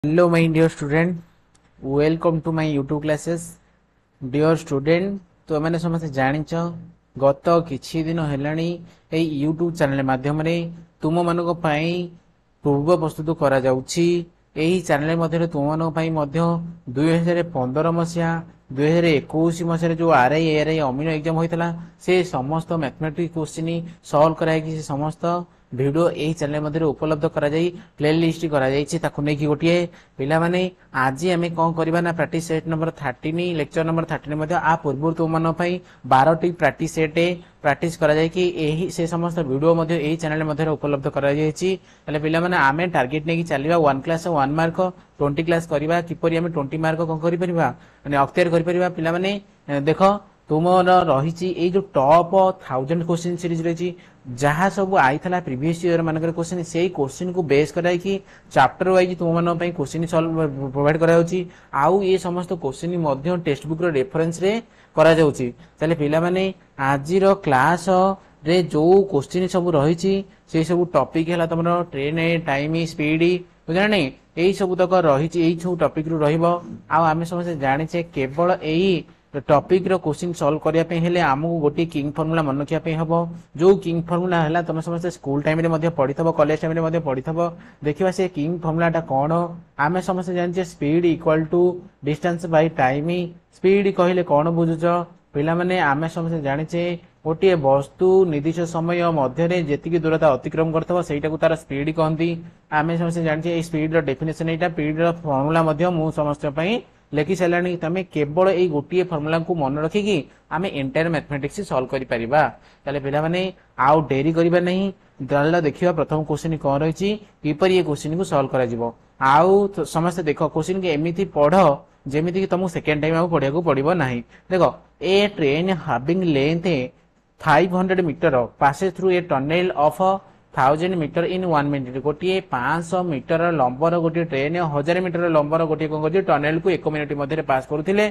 Hello my dear student, welcome to my YouTube classes. Dear student, तो मैंने समस्त जानिच गत किछि दिन हेलानी ए YouTube चैनल माध्यम रे तुम मानको पई पूर्व प्रस्तुत करा जाउछि। एही चैनल मध्ये तुम मानको पई मध्ये 2015 मसिया 2021 मसिया जो आरआई अमीन एग्जाम होइतला से समस्त मैथमेटिक्स क्वेश्चन सॉल्व कराई कि समस्त वीडियो यही चैनल मध्य उपलब्ध करा जाई प्लेलिस्ट करा जाई ताकू नै कि गोटिए पिला माने आज आमे कोन करबा ना practice set number 13 lecture number 13 मध्य आ पूर्व तुम मन पई 12 टी प्रैक्टिस सेट प्रैक्टिस करा जाई कि एही से समस्त वीडियो मध्य यही चैनल मध्य उपलब्ध करा जाई छि। तले पिला माने आमे टारगेट नै कि चलीबा 1 क्लास 1 मार्क 20 क्लास करबा किपरि आमे 20 मार्क कोन करि परिबा माने अख्तियार करि परिबा। पिला माने देखो तुमर रही जो टॉप 1000 क्वेश्चन सीरीज रही जहाँ सब आई था प्रीवियस ईयर मान क्वेश्चन से क्वेश्चन को बेस कराई चैप्टर वाइज तुम मान क्वेश्चन सॉल्व प्रोवाइड कराउची आउ ये समस्त क्वेश्चन मध्य टेक्स्ट बुक रो रेफरेंस रे करा जाउची। ताले पिला माने आज रो क्लास रे जो क्वेश्चन सब रही से सब टॉपिक है तुम ट्रेन टाइम स्पीड बुझा नहीं यही सब तक रही यही सब टॉपिक रु रहिबो। आ आमे समस्त जानिचे केवल यही टॉपिक रो क्वेश्चन सॉल्व करिया पे हेले हमहु गोटी किंग फार्मूला मन रखिया पे हबो। जो किंग फार्मूला हला तुम समस्त स्कूल टाइम रे मध्ये पढिथबो कॉलेज टाइम रे मध्ये पढिथबो देखिबा से किंग फार्मूला टा कोन आमे समस्त जानिचे speed equal to distance by time. Speed कहिले कोन बुझुचो पिला माने आमे समस्त जानिचे गोटे वस्तु निर्दिष्ट समय मध्य रे जेतिकी दूरता अतिक्रम करथबो सेटा को तार स्पीड कहंती। आमे समस्त जानिचे ए स्पीड रो डेफिनेशन एटा स्पीड रो फार्मूला मध्ये मु समस्त पई लेखि सारानी तमे केवल ए गोटे फार्मूला को मन रखिकी आमे एंटायर मैथमेटिक्स सॉल्व करि परिबा। ताले पिला माने आउ डेरी करिबा नहीं दल्ला देखिबा प्रथम क्वेश्चन कोन रहिछि किपरि ए क्वेश्चन को सॉल्व करा जिवो। आउ समस्त देखो क्वेश्चन के एमिति पढो जेमिति कि तुमको सेकंड टाइम आउ पढिया को पड़िबो नाही। देखो a train having length 500 meter passes through a tunnel of 1000 meter in 1 minute. गोटे 500 मीटर लंबर गोटे ट्रेन 1000 मीटर लंबर गोटे कौन कर टनेल को 1 मिनिट मध्य पास करुले।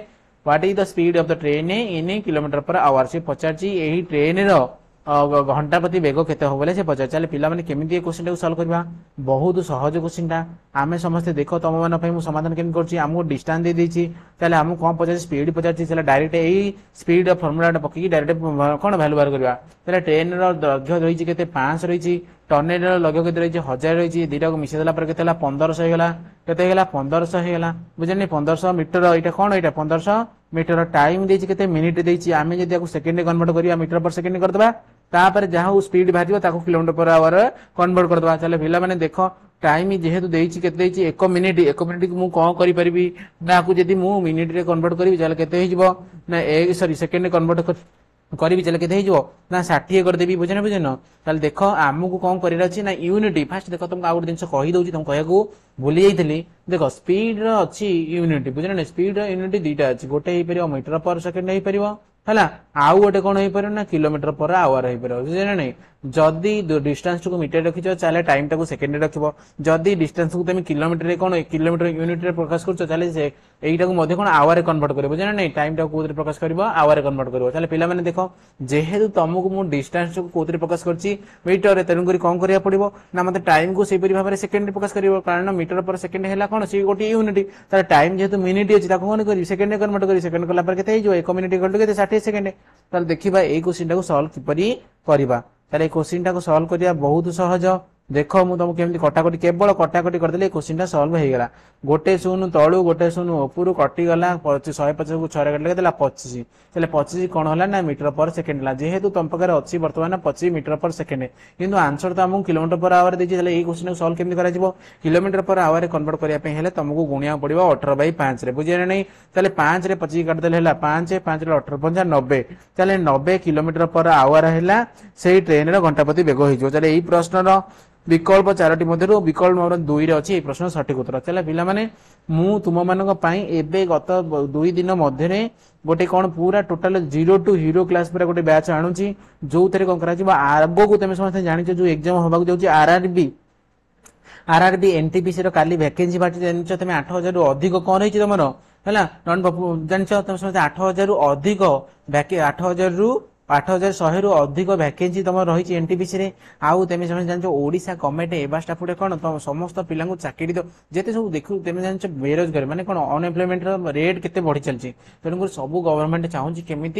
What is the speed of the train in kilometer per hour से पचार यही ट्रेन रो घंटा प्रति बेग केते हो बोले से पचार। चले पिला माने केमिति ए क्वेश्चन को सॉल्व करबा बहुत सहज क्वेश्चन ता आमे समस्त देखो तुम मन पई मु समाधान केम करछि हमहु डिस्टेंस दे देछि चले हमहु कोन पचार स्पीड पचार चले डायरेक्ट एही स्पीड ऑफ फार्मूला पकी डायरेक्ट कोन वैल्यू बार करबा। चले ट्रेन रो दैर्घ्य रहिछि केते 500 रहिछि टनेल रो लगे केते रहिछि 1000 रहिछि दीटा को मिसे देला पर केतेला 1500 हेला केते हेला 1500 हेला बुझनी 1500 मीटर एटा कोन एटा 1500 मीटर टाइम देछि केते मिनिट देछि आमे जदि आकु सेकंड कन्वर्ट करिया मीटर पर सेकंड कर दबा तापर जहाँ स्पीड बाहर ताको किलोमीटर पर आवर कन्वर्ट कर दबा। चले पिला माने देखो टाइम जेहेतु देछि केते देछि 1 मिनिट को मु कोन करि परिबी ना आकु जदि मु मिनिट रे कन्वर्ट करिवि चले केते हिजबो ना ए सॉरी सेकंड कन्वर्ट करी चले केते हिजबो ना 60 कर देबी बुझना बुझन। ताले देखो आमु को कोन करिरा अछि ना यूनिटी फास्ट देखो तुम आउट दिनस कहि दउछि तुम कहया को भूली जाइतली। देखो स्पीड रो अछि यूनिटी बुझना ने स्पीड रो यूनिटी दीटा अछि गोटे हे परियो मीटर पर सेकंड हे परियो हला आउ गोटे कोन हे परियो ना किलोमीटर पर आवर हे परियो बुझना नै। जदी डिस्टेंस को मीटर रखिचो चले टाइम टाको सेकंड रे रखिबो जदी डिस्टेंस को तुम किलोमीटर रे कोन किलोमीटर यूनिट रे प्रकाश करछो चले से एईटा को मध्ये कोन आवर रे कन्वर्ट करबो बुझना नै टाइम टाको कोथरे प्रकाश करबो आवर रे कन्वर्ट करबो। चले पिला माने देखो जेहेतु तुमको मु डिस्टेंस को कोथरे प्रकाश करछि मीटर रे तेनु करी कोन करिया पड़िबो ना मते टाइम को सेपरि भाबरे सेकंड रे प्रकाश करिवो कारण मीटर पर सेकंड हैला कोन से गोटी यूनिट तार टाइम जेहेतु मिनिट अछि ताको कोन करी सेकंड रे कन्वर्ट करी सेकंड कला पर केते हिजो 1 मिनिट इक्वल टू केते 60 सेकंड। तार देखिबा ए क्वेश्चन टाको सॉल्व किपरि करबा। ताले क्वेश्चन टाको सॉल्व करिया बहुत सहज। देखो मु तुमको केमति कटाकटी केवल कटाकटी कर देले क्वेश्चन टा सॉल्व हे गेला। गोटे शून्य तळु गोटे शून्य ऊपर कटि गला 150 को 6 रे काट देला 25 चले 25 कोन होला ना मीटर पर सेकंड ला जेहेतु तुम पकर अछि वर्तमान 25 मीटर पर सेकंड किंतु आंसर तो हमहु किलोमीटर पर आवर देछि। चले ए क्वेश्चन को सॉल्व केमति करा जिवो किलोमीटर पर आवर कन्वर्ट करिया पे हेले तुमको गुणिया पड़िबो 18/5 रे बुझिया नै। चले 5 रे 25 काट देले होला 5 5 रे 18 5 90 चले 90 किलोमीटर पर आवर हेला सेही ट्रेन रो घंटा प्रति बेग होइजो। चले एई प्रश्न रो विकल्प 4टी मध्यरु विकल्प नंबर 2 रे अछि ए प्रश्न सठिक उत्तर। चला पिला माने मु तुम मानक पई एबे गत 2 दिन मध्य रे गोटे कोन पूरा टोटल 0 टू हीरो क्लास पर गोटे बैच आणुची जो थरे कोन करा जिवो आगो को तमे समस्त जानिछ जो एग्जाम होबाक जाउची आरआरबी एनटीपीसी रो काली वैकेंसी बाटी जानिछ तमे 8000 रु अधिक कोन रहिछि तमरो हला नॉन जानिछ तमे समस्त 8000 रु अधिक 8000 रु 8100 रु अधिक वैकेंसी तुम रही एनटीपीसी रे आउ तेमे जान ओडिशा गवर्नमेंट एबा स्टाफ कौन तुम समस्त पिला चाकरी दो जेते सब देखु तेमे जान बेरोजगार माने कौन अनएम्प्लॉयमेंट रेट केते बढ़ी चलची तेणुकर सब गवर्नमेंट चाहूँ केमी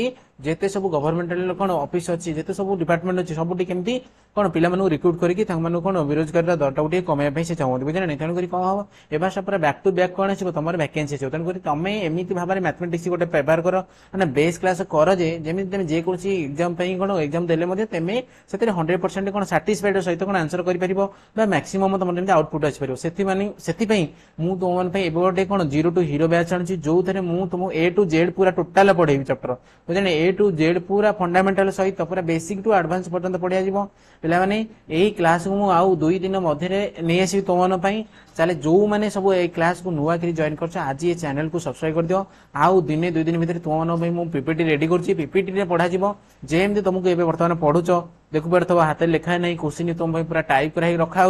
जेते सब गवर्नमेंट कौन ऑफिस अच्छी जेते सब डिपार्टमेंट अच्छी सबुठी केमी कौन पिला रिक्रुट करके कौन बेरोजगार दरटा टे कमाई से चाहते बुझे तेणुक कौन हम एवं पूरा बैक टू बैक कौन आसो तुम वैकेंसी आसो तेणुक तुम एमती भाव में मैथमेटिक्स गोटे प्रिपेयर कर मैंने बेस क्लास कर जमी तुम जेकोसी एग्जाम कौन एग्जाम देले तेमें से 100% कौन साटिस्फाइड सहित कौन आंसर कर मैक्सिमम तुम जमी आउटपुट आसपार से तुम गोटे कौन जीरो टू हीरो बैच आनी जो थे तुम ए टू जेड पूरा टोटाल पढ़ेबी चैप्टर बुझे ए टू जेड पूरा फंडामेंटाल सहित पूरा बेसिक टू एडवांस पर्यंत पढ़ा जाव पिलाने यही क्लास को आउ 2 दिन मध्य नहीं आसि तुम चले जो मैंने सब ये क्लास को नुआ कर जॉइन कर आज ये चैनल को सब्सक्राइब कर दियो आउ दिने 2 दिन भितर तुम पीपीटी रेडी कर पीपीटी रे पढ़ा जेमती तुमको ए बर्तमान पढ़ुच देखु पार हाथ लिखा नहीं क्वेश्चन तुम पूरा टाइप कर रखा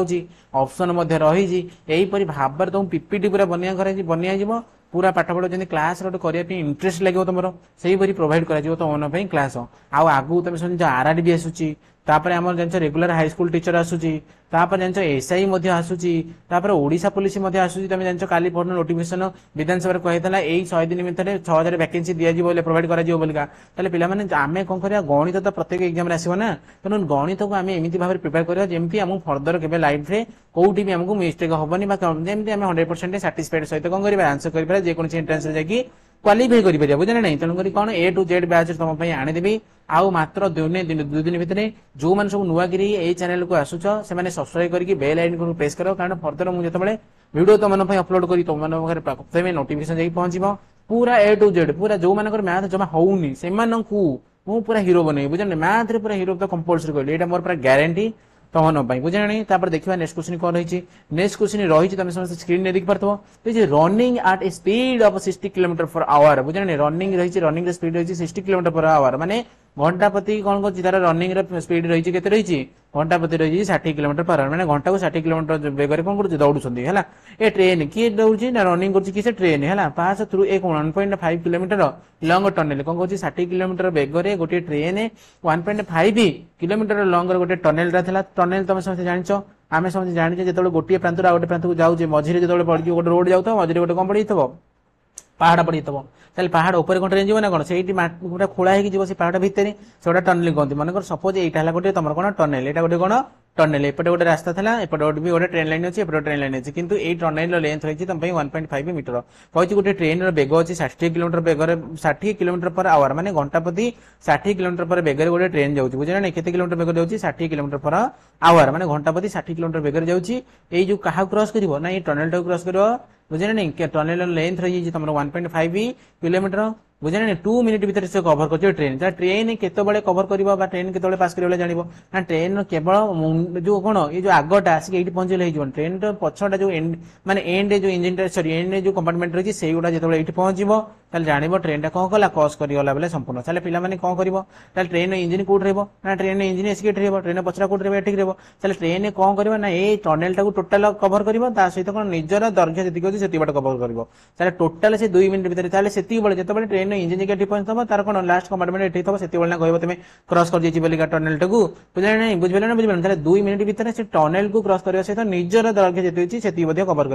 ऑप्शन रही यहीपरि भाव तुम पीपीटी पूरा बनिया पूरा पाठ पढ़ जमी क्लास गोटे इंटरेस्ट लगे तुम से प्रोवाइड कर तुम क्लास आगू तुम समझ आरआरबी भी आसूची तापर आम जान रेगुलर हाई स्कूल टीचर आसूची तापर जान एसआई आसूची तापर ओडिशा पुलिस आसूची तुम जान काली पढ़ नोटिफिकेशन विधानसभा कहता यही 100 दिन भितर 6000 वैकेंसी दिज्व प्रोवाइड कर पिलाने आम कौन कर गणित तो प्रत्येक एग्जाम आसो ना तेणु गणित को आम एमती भाव प्रिपेयर कर जमी आम फर्दर के लाइफ में कौटी भी आमको मिस्टेक हेनी जमी आम 100% साटिस्फाइड सहित कौन कर आंसर कर जेकोसी एंट्रेंस जाकि क्वालिफाई कर बुझे ना तेणुक कौन ए टू जेड बैच तुम आनीदेवी आउ मात्र 2 दिन भितर जो मैंने सब नुआ गिरी ये चैनल को आसुच से सब्सक्राइब करके बेल आइकन को प्रेस करो कारण फर्दर मुझे वीडियो तुम अपलोड करी तुम प्रथम नोटिफिकेशन जाकि पहुंचो पूरा ए टू जेड पूरा जो मानकर मैथ जमा होनी से मु पूरा हीरो बन बुझे मैथ पूरा हीरो तो कंपलसरी कहली यहाँ मोर पूरा ग्यारंटी तुम बुझे देखिए नेक्स्ट क्वेश्चन कौन रही नेक्स्ट क्वेश्चन रही तुम समस्त स्क्रीन में देख Parth running at a speed of 60 kilometre per hour बुझे रनिंग रही रनिंग स्पीड रही 60 किलोमीटर पर आवर माने घंटा प्रति कौन कर तार रनिंग स्पीड रही रही घंटा प्रति रही 60 किलोमीटर पर आवर मैंने घंटा को 60 किलोमीटर बेगर कौन कर दौड़ुंट है ए ट्रेन किए दौड़ी ना रनिंग कर ट्रेन है पास थ्रू एक 1.5 किलोमीटर लंग टनेल कौन कर 60 किलोमीटर बेगर गोटे ट्रेन 1.5 किलोमीटर लंग गोटे टनेल टनेल तुम समझते जानिच आम समझते जाने जो गोटे प्रांत गोटे प्रांत को जाऊे मझे जो पड़ गोटे रोड जाऊ मझे गोटे कौन पड़ी पहाड़ पड़ी ताले पहाड़ ऊपर कौन ट्रेन जीवन ना कौन से गोटे खोला हो पहाड़ भितर से टनेल कहते मन सपोज यहाँ गोटे तुम कौन टनेल यहाँ गोटे कौन टनेल एपटे गोटे रास्ता था एपटे भी गोटे ट्रेन लाइन अच्छी एपटे ट्रेन लाइन अच्छी किंतु ये टनेल लेंथ रही तुम 1.5 मीटर कही गोटे ट्रेन बेग अच्छी 60 kilometre beggar 60 kilometre per our माने घंटा प्रति 60 किलोमीटर पर बेगर गोटे ट्रेन जाऊँगी बुझे ना केते किलोमीटर बेगर जाऊँगी 60 किलोमीटर पर आवर माने घंटा प्रति 60 किलोमीटर बेगर जाऊँगी ये क्या क्रॉस कर ना ये टनेल टाक क्रॉस कर बुझे ना नहीं टनेल लेंथ रही तुम 1.5 किलोमीटर बुझे ना 2 मिनिट भीतर से कवर कर ट्रेन ट्रेन केतबे कवर कर ट्रेन के पास कर जान ना ट्रेन केवल जो कौन ये जो आगटा आसिक ये पहुंचले ट्रेन पछटा जो माने एंड जो इंजिन सॉरी एंड जो कंपार्टमेंट रही से गुड़ा जो ये पहुंचो ताल जान ट्रेन कौन कला क्रॉस करगला बेले संपूर्ण चले पे कौन कर ट्रेन इंजिन कौट ना ट्रेन इंजिन एसिक ट्रेन पछड़ा कौट ठीक चले ट्रेन कौन कर ना ये टनेल टाक टोटाल कवर कर सहित कौन निजर दैर्घ्य जी अच्छी से बाट कवर कर टोटाल से 2 मिनिट भितर से जो ट्रेन इंजिन के पहुंचता तार कौन लास्ट कंपार्टमेंट ये थो से कह तुम क्रॉस कर टनेल टाक बुझे ना बुझे ना बुझे 2 मिनिट भितर से टनेल को क्रॉस करने सहित निजर दैर्घ्य जी से कवर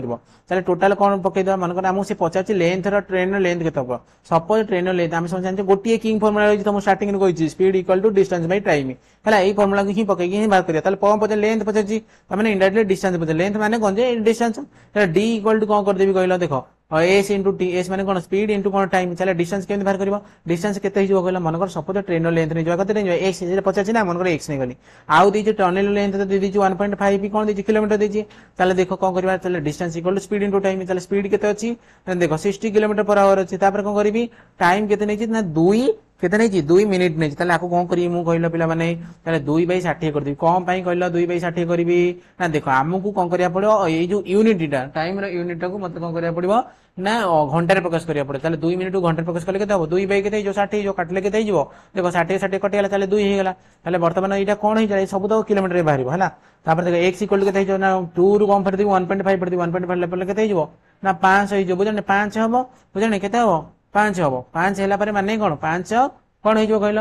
कर टोटाल कौन पकईद मन आमको से पचार लेंथ ट्रेन लेंथ के सपोज ट्रेन लेंथ आम सब जानते गोटे किंग फर्मुला रही तुम स्टार्टिंग कही speed equal to distance by time है यही फर्मुला को ही पकईकि बाहर करें कौन पचार लेंथ पचार मैंने इनडायरेक्टली डिस्टेंस पचार लेंथ माने कौन डिस्टेंस डी इक्वल टू कौन करदेवी कहल देख एस इंटू टी एस माने कौन स्पीड इंटू कौन टाइम चले डिस्टेंस केमती बाहर कर डिस्टेंस केते कहला मनकर सपोज ट्रेन लेंथ नहीं जावा कते एक्स पचार ना मनकर एक्स नहीं गली आउ दी टनेल लेंथ तो दी 1.5 कौन दी किलोमीटर दी चले देख कौन करबा चले distance equal to speed into time चले स्पीड केते अछि देख 60 किलोमीटर पर आवर अछि तापर कौन करबी टाइम केते नै ना 2 केते नहीं 2 मिनिट नहीं ताले आपको कौन करी मु कहलो पिला माने ताले 2/60 कर देबी कौन पई कहलो 2/60 करबी ना देखो हमकु कौन करिया पड़ो ये जो यूनिटा टाइम रो यूनिट को मत कौन करिया पड़ो ना घंटे प्रकाश करिया पड़े ताले 2 मिनिट घंटे प्रकाश कले केते हो 2 बाई केते जो 60 जो काटले केते हिजो देखो 60 कटियाला ताले 2 हे गला ताले वर्तमान एटा कोन हे जाय सब तो किलोमीटर बाहर हला तापर देखो x इक्वल टू केते हिजो ना 2 रु कम फर दी 1.5 फर दी 1.5 लेवल केते हिजो ना 5 हिजो बुझने 5 हबो बुझने केते हबो 5 हबो 5 हैला परे माने कोन 5 कौन हो कहल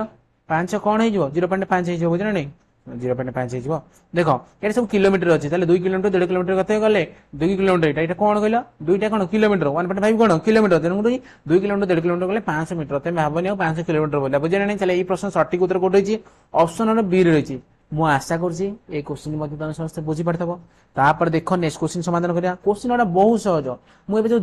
पांच कौन हो 0.5 हो बुझे नहीं 0.5 हो देख ये सब किलोमीटर अच्छी 2 किलोमीटर 1.5 किलोमीटर कत गले 2 किलोमीटर ये कौन कहल दुईटा कौन किलोमीटर 1.5 कौन किलोमीटर तेणु 2 किलोमीटर 1.5 किलोमीटर गले 500 मीटर तुम भावनी 500 किलोमीटर बोला बुझे नहीं चले ये प्रश्न सठिक उत्तर कौट रही ऑप्शन बी रही मु आशा करुँची ये क्वेश्चन तुम समस्त बुझीपार तापर देख नेक्स्ट क्वेश्चन समाधान करा क्वेश्चन गुड़ा बहुत सहज मुझे जो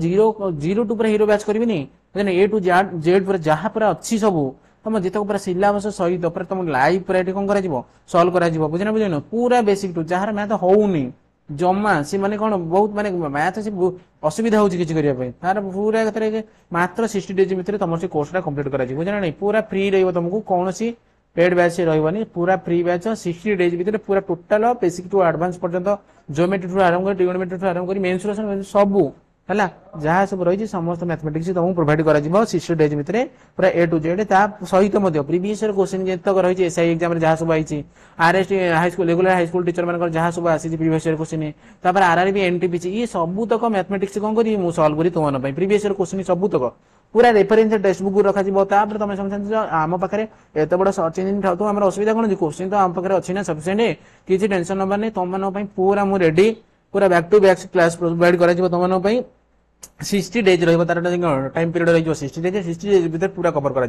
जीरो टू हीरो बैच करी ए टू जेड पूरा जहाँ पूरा अच्छी सब तुम जितक पूरा सिलेबस सहित तुम लाइव पूरा कौन कर सल्व कर बुझे बुझे पूरा बेसिक टू जार मैथ होनी जमा सी मैंने कौन बहुत माने मैथ से असुविधा होची तार पूरा मात्र 60 डेज भितर तुम से कोर्स कंप्लीट कर बुझे ना पूरा फ्री रही तुमको कौन सी पेड बैच रही पूरा फ्री बैच 60 डेज भितर पूरा टोटाल बेसिक टू एडवांस पर्यंत ज्योमेट्री ठू आरंभ कर ट्रिगोनोमेट्री ठू आरंभ कर मेंसुरेशन सब है जहाँ सब रही समस्त मैथमेटिक्स तुमको प्रोवाइड कर 60 डेज भितर पूरा ए टू जेड सहित प्रीवियस क्वेश्चन जितक रही एसआई एग्जाम जहाँ सब आई आरएसटी हाईस्कूल रेगुलर हाईस्कूल टीचर मान जहाँ सब आसी प्रीवियस क्वेश्चन तापर आरआरबी एनटीपीसी ये सबूतक मैथमेटिक्स कौन करी सल्व करी तुम प्रीवियस क्वेश्चन सबूतक पूरा रेफरेंस टेक्स्ट बुक रखा तुम समझ आम पाखे एत बड़ सर्च इंजिन था आम असुविधा कौन क्वेश्चन तो आम पाखे अच्छी ना सफिशिएंट किसी टेंशन नबार नहीं तुम पूरा मुझे रेडी पूरा back to back class provide कर तुम 60 डेज रही टाइम पीरियड रही 60 डेज भीतर पूरा कवर कर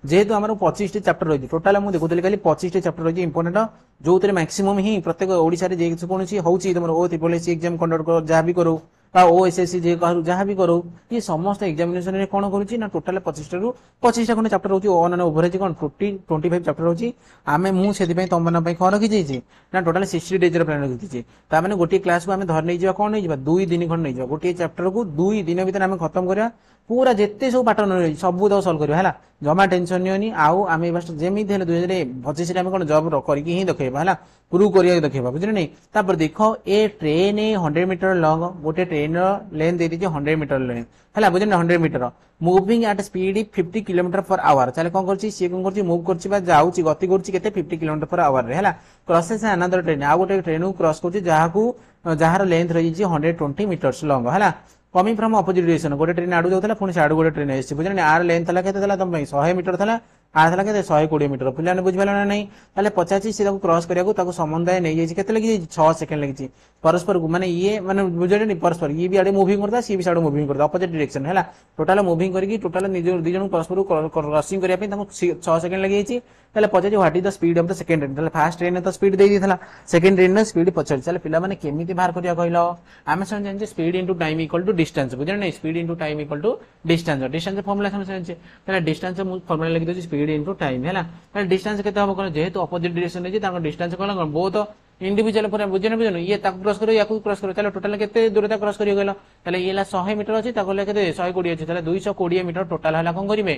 जेहेतु आम 25 चैप्टर रही टोटाल मुझे देखुली खाली 25 चैप्टर रही इंपोर्टेंट जो मैक्सिमम ही प्रत्येक ओडिशा रे जे कौन होची तुम ओ ट्रिपल एससी एग्जाम कंडक्ट कर जहाँ भी करो ओएसएससी जे जहाँ भी करो ये समस्त एग्जामिनेशन रे कौन करूची ना टोटाल 25 रु 25 खंड चैप्टर होची ऑन एंड ओवरेज कौन 25 चैप्टर होची आमे मु सेति पई तम मन पई कौन रखी जाईची ना टोटाल 60 डेज रे प्लान रखी जाईची ता माने गोटे क्लास को आमे धर नै जिवा कौन नै जिवा 2 दिन खंड नै जिवा गोटे चैप्टर को 2 दिन भीतर आमे खत्म करिया पूरा जिते सब पैटर्न रही सब तक सल्व कर है जमा टेंशन नहीं आउ आम जमी 2025 आम कौन जब करके ही देखा है प्रूव कर देखा बुझे नहीं तापर देख ए ट्रेन 100 मीटर लॉन्ग गोटे ट्रेन लेंथ दे दीजिए 100 मीटर लेंथ है बुझे 100 metre moving at speed 50 kilometre per hour चले कौन कर मुव कर जाऊँगी गति कर 50 किलोमीटर पर आवर है क्रॉसेस अनदर ट्रेन आ गोटे ट्रेन को क्रॉस कर जार लेंथ रही 120 मीटर्स लॉन्ग है कमिंग फ्रॉम अपोजिट डायरेक्शन गोटे ट्रेन आड़ू जाता पुणी से आड़ गोटे ट्रेन आसी बुझे आर लेंथ के तुम 100 मीटर था आर था के 120 मीटर पे बुझे ना नहीं ताले 50 से क्रॉस करने समुदाय नहीं जाए लगी 6 सेकंड लगी परस्पर माने ये माने बुझे नहीं परस्पर ये भी आड़े मुविंग करता सी भी आड़े मुविंग करता अपोजिट डायरेक्शन है टोटाल मुविंग करके टोटाल दी जन परस्पर क्रॉसिंग करने 6 सेकंड लगी पचार what is the speed of the second train first train तो स्पीड दे देता सेकंड ट्रेन स्पीड पचार चले पिला माने केमिति बाहर करिया कहल आमे सब जानिछे speed into time equal to distance बुझे नहीं speed into time equal to distance formula सब जानिछे ताले डिस्टेंस मु फार्मूला लिखि दोछि स्पीड इनटू टाइम हैला ताले डिस्टेंस केते हम कोन जेहेतु अपोजिट डायरेक्शन रे जे ताको डिस्टेंस कोन बहुत इंडिविजुअल पूरा बुझे बुझे ये क्रॉस करो या क्रॉस करो चलो टोटल केते दूरता क्रॉस करियो कहल ताले ये 100 मीटर अछि ताको केते 120 अछि ताले 220 मीटर टोटल हला कोन करिवे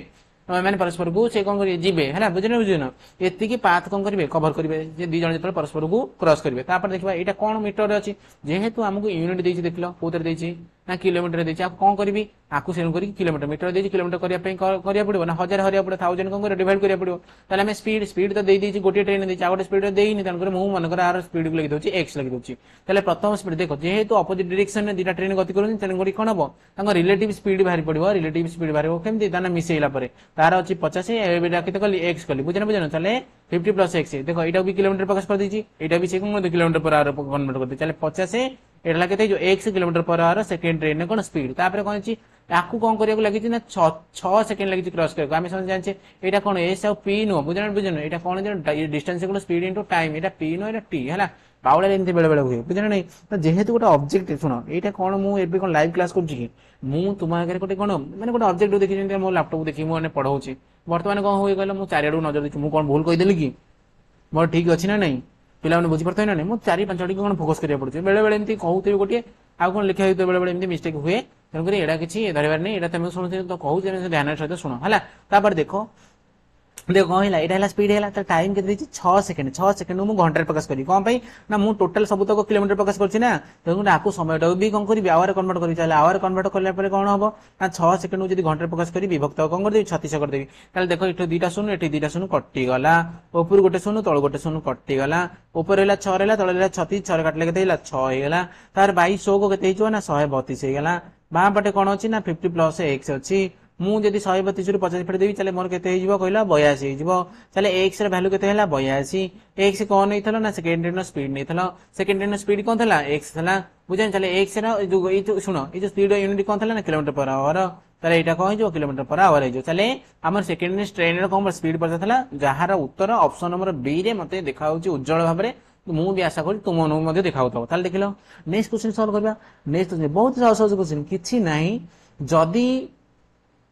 मैंने परस्पर को से कौन करेंगे जीवे है बुझे बुझे ये पाथ कौन करेंगे कवर करेंगे दी जन जो परस्पर को क्रॉस करेंगे देखा यहाँ कौन मीटर अच्छी जेहेतु आमको यूनिट देख देख कौन ना किलोमीटर देती कौन करी आपको सेम करी किलोमीटर मीटर देती किलोमीटर करने पड़ो ना 1000 हरिया पड़ो 1000 कौन डिवाइड करा पड़ो ताले हमें स्पीड तो देती गोटे ट्रेन देती गोटे स्पीड देनी मुझे मनकर आर स्पीड को लगी दूसरी एक्स लगी दूसरी ताले प्रथम स्पीड देख जेहेतु अपोजिट डायरेक्शन में 2टा ट्रेन गति कर कौन हम रिलेटिव स्पीड बाहरी पड़ो रिलेटिव स्पीड बाहर केमती ताना मिसेला तार अच्छी 50 केते कली एक्स कली बुझे बुझे चले 50 प्लस एक्स देखो यहाँ भी किलोमीटर प्रकाश कर दी यहाँ भी से किलोमीटर पर आवर कन्वर्ट कर दी चले 50 एटा के जो x kilometre per our second train में कौन स्पीड तापर कौन आपको कौन करने लगी ना 6 सेकंड लगी क्रॉस करके आम समझ जाने यहाँ कौन एस आ पी नुह बुझे बुझे यहाँ कौन डिस्टेंस स्पीड इंटू टाइम यहाँ पी नुह टी है बाउला एमती बेले बेले हुए बुझे ना तो जेहेतु गोटे ऑब्जेक्ट शुण यहाँ कौन मुझे कौन लाइव क्लास कर मुझे तुम आगे गोटे कौन मैंने गोटे ऑब्जेक्ट देखी मो लैपटॉप देखी मुझे पढ़ाऊँ बर्तमान कौन हुए कहल मुझे चारिआडू नजर देखी मुझे कौन भूल कहीदेली कि मोर ठीक अच्छी ना नहीं पिला बुझीपार ना नहीं मुझे 4-5 कौन फोकस करा पड़े बेले बेले एमती कहते गोटे आउ कौन लिखा होते बेले बेले मिस्टेक हुए तेणुक यहाँ किसी धरबार नहीं यहाँ तुम शुणु तो कहूँ ध्यान सहित शुण है देखो देख कौन है यहाँ स्पीड है टाइम के 6 सेकंड मु घंटे प्रकाश करी कौन ना मु टोटल सब तक किलोमीटर प्रकाश करना तेणुक आपको समय भी कौन करी आवर कन्वर्ट करी आवर कन्वर्ट कला कौन हम ना 6 सेकंड जब घंटे प्रकाश करी विभक्त कौन करदेवी 36 करदेवी ताले देखो ये 2टा शून्य ये 2टा शून्य कटिगला ऊपर गोटे शून्य तल गोटे शून्य कटिगला ऊपर है 6 रहा तल 36 6 काटिले के 6 होगा तार 22 को के ना 132 होगा बाँ पटे कौन अच्छी ना 50 प्लस एक्स अच्छी मुझे 132 रु 50 फीट देवी चले मोर केते हो कहला 82 हो चले एक्स वैल्यू केते है 82 एक्स कौन नहीं ना सेकेंड ट्रेन स्पीड नहीं सेकेंड ट्रेन स्पीड कौन था एक्स था बुझे चले एक्स शुण ये स्पीड यूनिट कौन था ना किलोमीटर पर आवर ताले एटा कौन हो किलोमीटर पर आवर हो चले आम सेकेंड ट्रेन कौन स्पीड पता था जार उत्तर ऑप्शन नंबर बी रे मते देखा उज्जवल भाव में मु भी आशा करी तुम मन देखा देख लो नेक्स्ट क्वेश्चन सॉल्व करबा नेक्स्ट बहुत सहज सहज क्वेश्चन किछि नाही जदी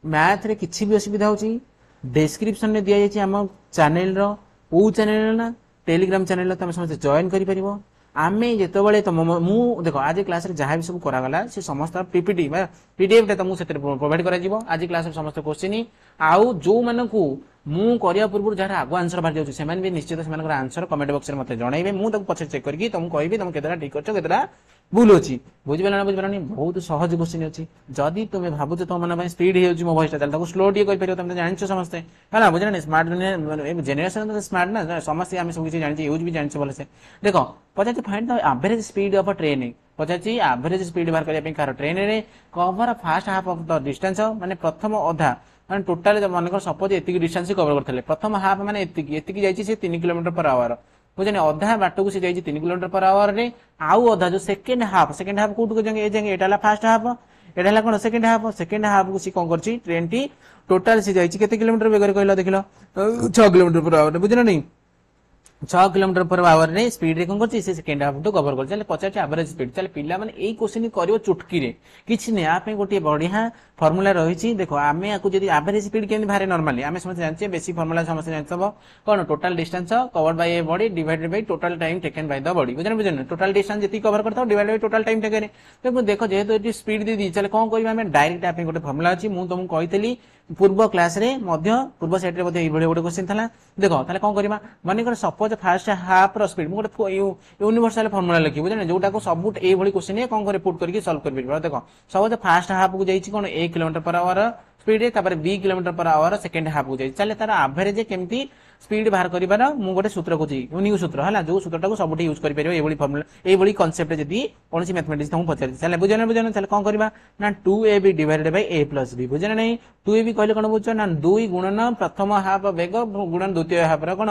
मैथ रे किछि भी असुविधा होची डिस्क्रिप्शन में दिया जायछि हम चैनल रो ओ चैनल ना टेलीग्राम चैनल रो तुम समस्त जॉइन करि परिबो आमे जेतबेले तुम मु देखो आज क्लास रे जहां भी सब करा गला से समस्त पीपीटी बा पीडीएफ टा तुम सेते प्रोवाइड करा जिवो आज क्लास रे समस्त क्वेश्चन आउ जो मानकू मु करिया पूर्व जहां आगु आंसर बाहर जाउछि सेमान भी निश्चित सेमान आंसर कमेंट बॉक्स रे मते जणाइबे मु तक पछे चेक करके तुम कहबी तुम केतरा ठीक करछो केतरा भूल अछि बुझिबेला ना बुझिबेलानी बहुत सहज क्वेश्चन अछि जदी तुमे भाबुछ तुम मन स्पीड हे होछि मो वॉइस टा ताको स्लो टी कर परियो तुम जानछो समस्त हला बुझना स्मार्ट जनरेशन स्मार्ट ना समस्त हम सब किछि जानछि यूज भी जानछि बोले से देखो पचाच find the average speed of a train पचाच एवरेज स्पीड बाहर करिया पे कार ट्रेन रे cover first half of the distance माने प्रथम अधा माने टोटल मन को सपोज एतिकी डिस्टेंस कवर करथले प्रथम हाफ माने एतिकी जाईछि से 3 किलोमीटर पर आवर बुझे अधा बाट को से जाईछि 3 किलोमीटर पर आवर रे आउ अधा जो सेकंड हाफ कोट को जांगे ए जांगे एटाला फर्स्ट हाफ एटाला कोन सेकंड हाफ को सी कोन करछि ट्रेन टी टोटल से जाईछि केते किलोमीटर बेगर कहलो देखलो 6 किलोमीटर पर आवर बुझना नहीं 6 किलोमीटर पर आवर रे स्पीड रे कोन करछि से सेकंड हाफ तो कवर कर चले 50 एवरेज स्पीड चले पिला माने एई क्वेश्चन करियो चुटकी रे किछि नै आ पे गोटे बढ़िया फार्मूला रहिछि देखो आमे आकु जदी एवरेज स्पीड केन भारे नॉर्मली आमे समझ जानछे बेसिक फार्मूला समझ जानछबो कोन total distance covered by a body divided by total time taken by the body बुझन टोटल डिस्टेंस जति कवर करथौ divide by total time taken तो देखो जेहेतु एटी स्पीड दे दी चले कोन करबा आमे डायरेक्ट आ पे गोटे फार्मूला अछि मु तुम कहितली पूर्व क्लास रे मध्य पूर्व साइड रे मध्ये एभळे गोटे क्वेश्चन थला देखो ताले कोन करबा माने कर suppose first half rho speed मु गोटे यूनिवर्सल फार्मूला लिखि बुझन जोटा को सब एभळे क्वेश्चन ए कोन करे पुट करके सॉल्व कर बिरबा देखो सपोज फर्स्ट हाफ को जाईछि कोन 1 किलोमीटर पर आवर स्पीड रे तापर 2 kilometre per our second half को जाई चले तार एवरेज केमती स्पीड बाहर करिबार मु गोटे सूत्र को यूनिक सूत्र हला जो सूत्रटा को सबठी यूज करि परिबो एभଳି फार्मूला एभଳି कांसेप्ट जदी कोनसी मैथमेटिक्स हम पछारि चले बुझन चले कोन करबा ना 2ab divided by a plus b बुझन नै 2ab कहले कोन बुझ ना 2 गुणन प्रथम हाफ वेग गुणन द्वितीय हाफ रो कोन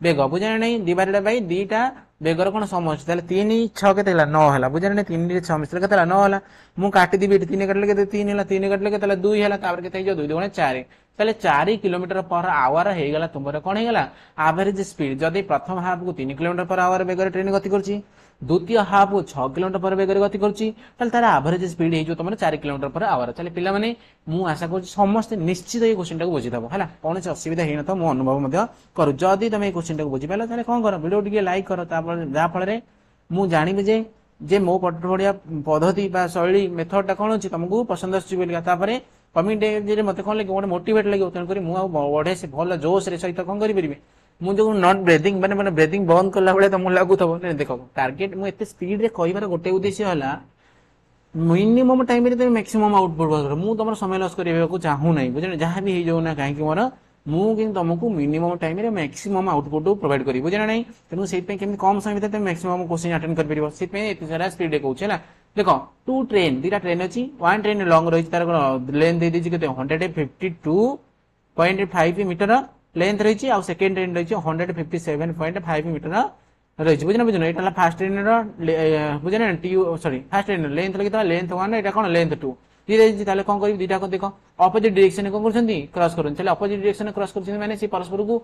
वेग बुझन नै डिवाइडेड बाय दीटा बेगर कोन समझ ताले 3 6 केते हला 9 हला बुझन नै 3 रे 6 मिस्टर केते हला 9 हला मु काटि दिबि 3 काटले केते 3 हला 3 काटले केते हला 2 हला तापर केते जो 2 गुणे 4 ताले 4 किलोमीटर पर आवर हे गला तुमर कोन हे गला एवरेज स्पीड जदी प्रथम हाफ को 3 kilometre per our beggar train गति करछि द्वितीय हाफ को 6 किलोमीटर पर बेगर गति करछि ताले तार एवरेज स्पीड हे जो तुमर 4 किलोमीटर पर आवर चले पिला माने मु आशा करछि समस्त निश्चित ए क्वेश्चन टाको बुझि दबो हला कोन से असुविधा हे न त मु अनुभव मध्ये करू जदी तमे ए क्वेश्चन टाको बुझि पाला ताले कोन करो वीडियो टिके लाइक करो तापर जा फल रे मु जानिबे जे मो पठोडिया पद्धति बा शैली मेथड टा कोन अछि तुमको पसंद आछि बोलिका तापर कमेंट जे मते कोन लागि गोटे मोटिवेट लागि उतन करी मु बढ़े से भल जोश रे सहित कोन करि परिबे मु जो नॉट ब्रीथिंग माने ब्रीथिंग बंद करला बेले त मु लागु थबो ने देखो टारगेट मु एते स्पीड रे कहिबार गोटे उद्देश्य हला मिनिमम टाइम रे त मैक्सिमम आउटपुट कर मु तमर समय लॉस करिबे को चाहू नै बुझने जहां भी हे जो ना काहे कि मोर मु किन तुमको मिनिमम टाइम रे मैक्सिमम आउटपुट प्रोवाइड करी बुझना नै तेनु सेहि पे केम कम समय भीतर मैक्सिमम क्वेश्चन अटेंड कर परिबो सेहि पे एते सारा स्पीड रे कहउछ ना देखो टू ट्रेन दीटा ट्रेन अछि वन ट्रेन लॉन्ग रही तार लेंथ दे दिछि केते 152.5 मीटर लेंथ रही आ सेकंड ट्रेन रही 157.5 मीटर रही बुझना एटा फास्ट ट्रेन रो बुझना T sorry fast train length लगी तो लेंथ 1 एटा कोन लेंथ 2 दी ताले कोन करी दीटा को देखो ऑपोजिट डायरेक्शन कोन करछंती क्रॉस करन चले ऑपोजिट डायरेक्शन क्रॉस करछंती माने से परस्पर को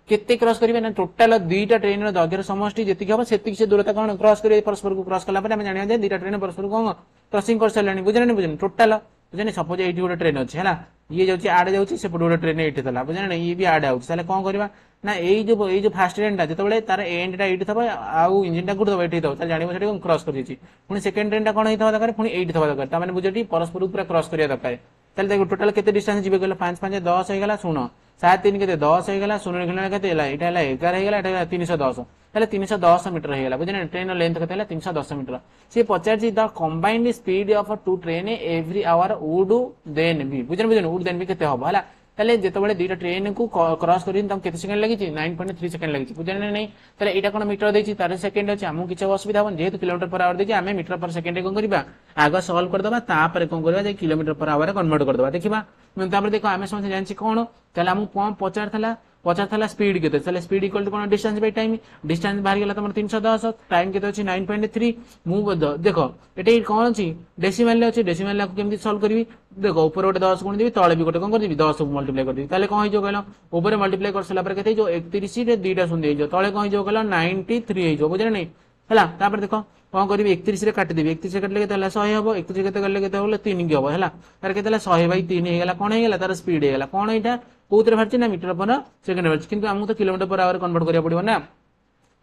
केते क्रॉस करिवे ना टोटल दीटा ट्रेन रो दगर समष्टि जेति के हो सेति से दूरता कोन क्रॉस करी परस्पर को क्रॉस कला पर हम जानिया जे दीटा ट्रेन परस्पर को क्रॉसिंग कर सलानी बुझना टोटल बुझने सपोज एठी गोटे ट्रेन अछि हला ये जाउची आडे जाउची से गोटे ट्रेन एठी तला बुझना ये भी आडे आउची ताले कोन करबा ना ए जो फास्ट ट्रेन ता जतबेले तार एंड टा एठी थबा आउ इंजन टा गुड थबा एठी थबा ताले जानिबो सेठी क्रॉस कर दिछि पुनी सेकंड ट्रेन टा कोन हेतबा दरकार पुनी एठी थबा दरकार ता माने बुझेठी परस्पर पूरा क्रॉस करिया दरकार ताले देखो टोटल केते डिस्टेंस जिबे गेला 5 5 10 हे गेला सुनो 7 3 केते 10 हे गेला सुनो गेला केते हला एटा हला 11 हे गेला एटा 310 ताले 310 मीटर हे गेला बुझना ट्रेन लेंथ केते हला 310 मीटर से पचारछि the combined speed of two train every hour would then be बुझन वुड देन बी केते होबो हला ताले जेतेबेले दुईटा ट्रेन को क्रॉस करिन तम केते सेकंड लागि 9.3 सेकंड लागि बुझने नै ताले एटा कोन मीटर देछि तार सेकंड अछि हमु किछ असुविधा होन जेहेतु किलोमीटर पर आवर देछि आमे मीटर पर सेकंड कोन करिबा आगा सॉल्व कर दबा तापर कोन करबा जे किलोमीटर पर आवर कन्वर्ट कर दबा देखिबा तापर देखो आमे समझ जानछि कोन ताले हमु कोन पचार स्पीड केते ताले स्पीड इक्वल टू कोन डिस्टेंस बाय टाइम डिस्टेंस बाहर गेला तमर 310 टाइम केते अछि 9.3 मु देखो एटे कोन अछि डेसिमल अछि डेसिमल को केमति सॉल्व करबी देखो ऊपर गोटे 10 गुण देबी तळे भी गोटे कोन कर देबी 10 को मल्टीप्लाई कर देबी ताले कोन होई जो कहलो ऊपर मल्टीप्लाई कर सला पर केते जो 31 रे दुईटा शून्य होई जो तळे कोन होई जो कहलो 93 होई जो बुझले नै हला तापर देखो कोन करबी 31 रे काट देबी 31 रे काटले केते हला 100 हबो 31 केते करले केते होले 3 की हबो हला तार केते हला 100/3 हे गेला कोन हे गेला तार स्पीड हे गेला कोन एटा कोउतरे भारछि ना मीटर पर सेकंड भारछि किंतु हमहु तो किलोमीटर पर आवर कन्वर्ट करिया पड़िबो ना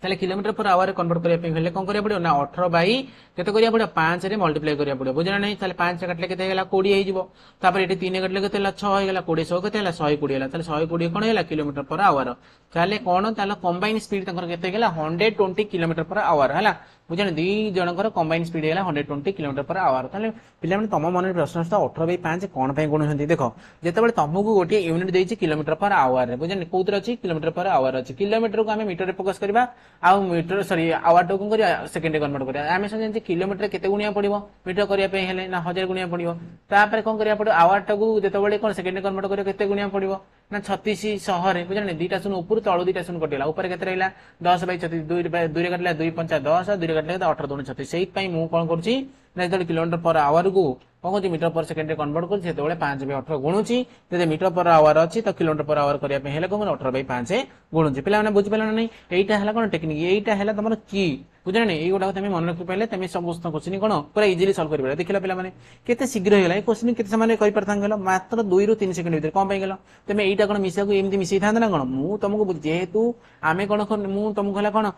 ताले किलोमीटर पर आवर कन्वर्ट करिया पे हेले कोन करिया पड़िबो ना 18 बाई केते करिया पड़िबो 5 रे मल्टीप्लाई करिया पड़िबो बुझना नै ताले 5 रे काटले केते हेला 20 हे जिवो तापर एटी 3 काटले केते हला 6 हे गेला 20 100 केते हला 120 हेला ताले 120 कोन हेला किलोमीटर पर आवर ताले कोन ताले कंबाइन स्पीड तंकर केते गेला 120 किलोमीटर पर आवर हला बुझने दी जनकर combine speed Hella 120 kilometre per our ताले पिला माने तम मन प्रश्न 18/5 कोन पय गुण हंती देखो जेतेबेले तमगु गोटे यूनिट देछि किलोमीटर पर आवर रे बुझने कोउतर अछि किलोमीटर पर आवर अछि किलोमीटर को हमें मीटर रे फोकस करबा आ मीटर सॉरी आवर टू को करिया सेकंड कन्वर्ट करिया हमें समझ किलोमीटर केते गुणिया पड़िबो मीटर करिया पे हेले ना 1000 गुणिया पड़िबो तापर कोन करिया पड़ो आवर टू जेतेबेले कोन सेकंड कन्वर्ट करिया केते गुणिया पड़िबो ना 36 शहर बुझने दीटा सुन ऊपर तळो दीटा सुन कटिला ऊपर केते रहला 10/36 2 रे कटला 2 5 10 2 रे कटला 18 2 36 सेही पई मु कोन करछि ना जेते किलोमीटर पर आवर को कोन मीटर पर सेकंड रे कन्वर्ट कर सेते बेले 5/18 गुणुछि जदि मीटर पर आवर अछि त किलोमीटर पर आवर करिया पे हेले कोन 18/5 गुणुछि पिला माने बुझि पेला नै एइटा हला कोन टेक्निक एइटा हला तमर की बुझना नै एइ गोटा तमे मन रखि पहिले तमे समस्त क्वेश्चन कोन पूरा इजीली सॉल्व करि बेला देखिला पिला माने केते शीघ्र हेला ए क्वेश्चन केते समय करि परथां गेलो मात्र 2 रु 3 सेकंड भीतर कोन पय गेलो तमे एइटा कोन मिसा को एमति मिसै थांद ना कोन मु तमको जेहेतु आमे कोन मु तमको हला कोन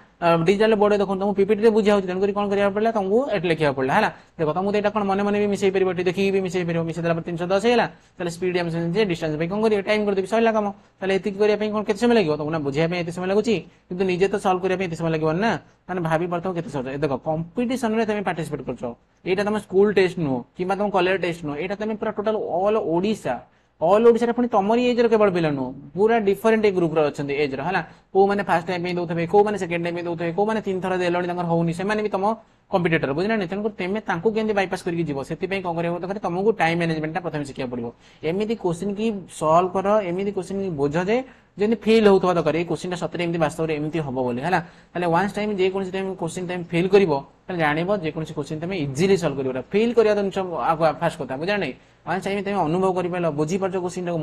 डिजिटल बोर्ड देखो तमको पीपीटी रे बुझाउ तन करि कोन करिया पड़ला तमको एट लिखिया पड़ला हला देखो तमको एटा कोन मने मने भी मिसै परिबो देखि भी मिसै परिबो मिसै दला पर 310 हेला ताले स्पीड हम जे डिस्टेंस पे कोन करिया टाइम कर देबी सइला काम ताले एति करिया पे कोन केते समय लागियो तमना बुझिया पे एति समय लागुची किंतु निजे तो सॉल्व करिया पे एति समय लागियो ना माने भाबी परतो केते समय देखो कंपटीशन रे तमे पार्टिसिपेट करछो एटा तम स्कूल टेस्ट नो किबा तम कॉलेज टेस्ट नो एटा तमे पूरा टोटल ऑल ओडिसा रे पुनी तमरी एज रे केवल पिला नो पूरा डिफरेंट ग्रुप रे अछंती एज रे हला को माने फर्स्ट टाइम पे दोथबे को माने सेकंड टाइम पे दोथबे को माने तीन थरा देलणी तंगर होउनी से माने भी तम कंपिटिटर बुझना नै तंको तेमे तांको केंदी बाईपास करके जीवो सेति पे कोन करियो त तमको टाइम मैनेजमेंट ता प्रथम सिखिया पड़िबो एमिति क्वेश्चन की सॉल्व करो एमिति क्वेश्चन की बोझ जे जेनि फेल होतवा दरकार ए क्वेश्चन ता सतरे एमिति वास्तव रे एमिति हबो बोले हला ताले वन्स टाइम जे कोन टाइम क्वेश्चन टाइम फेल करिवो ताले जानिबो जे कोन क्वेश्चन तमे इजीली सॉल्व करिवो फेल करिया त फास्ट कथा बुझना नै वन्स टाइम तमे अनुभव करि पालो बुझी परछो क्वेश्चन ता